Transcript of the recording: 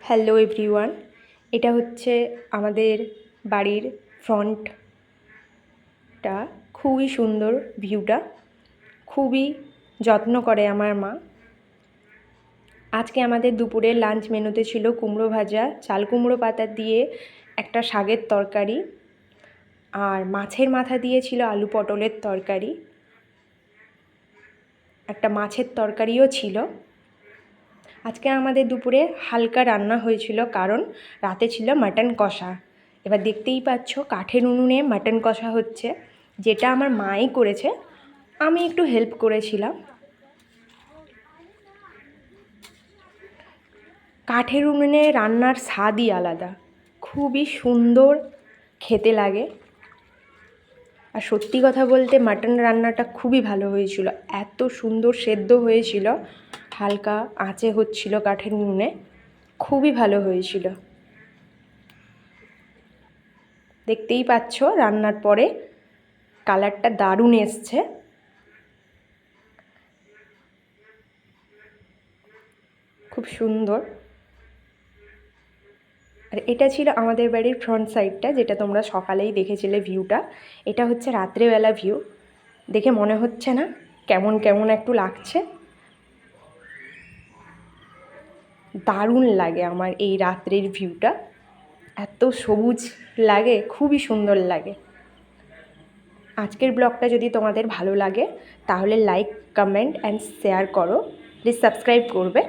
Hello everyone, এটা হচ্ছে আমাদের বাড়ির ফ্রন্টটা। খুবই সুন্দর ভিউটা, খুবই যত্ন করে আমার মা। আজকে আমাদের দুপুরের লাঞ্চ মেনুতে ছিল কুমড়ো ভাজা, চাল কুমড়ো পাতা দিয়ে একটা শাকের তরকারি, আর মাছের মাথা দিয়ে ছিল আলু পটলের তরকারি, একটা মাছের তরকারিও ছিল। আজকে আমাদের দুপুরে হালকা রান্না হয়েছিল, কারণ রাতে ছিল মাটন কষা। এবার দেখতেই পাচ্ছ কাঠের উনুনে মাটন কষা হচ্ছে, যেটা আমার মাই করেছে, আমি একটু হেল্প করেছিলাম। কাঠের উনুনে রান্নার স্বাদই আলাদা, খুবই সুন্দর খেতে লাগে। আর সত্যি কথা বলতে মাটন রান্নাটা খুবই ভালো হয়েছিল, এত সুন্দর সেদ্ধ হয়েছিল, হালকা আঁচে হচ্ছিল কাঠের উনুনে, খুবই ভালো হয়েছিল। দেখতেই পাচ্ছ রান্নার পরে কালারটা দারুণ এসছে। খুব সুন্দর। আর এটা ছিল আমাদের বাড়ির ফ্রন্ট সাইডটা, যেটা তোমরা সকালেই দেখেছিলে ভিউটা। এটা হচ্ছে রাত্রেবেলা ভিউ। দেখে মনে হচ্ছে না কেমন কেমন একটু লাগছে? দারুণ লাগে আমার এই রাত্রের ভিউটা, এত সবুজ লাগে, খুবই সুন্দর লাগে। আজকের ব্লগটা যদি তোমাদের ভালো লাগে তাহলে লাইক, কমেন্ট অ্যান্ড শেয়ার করো। প্লিজ সাবস্ক্রাইব করবে।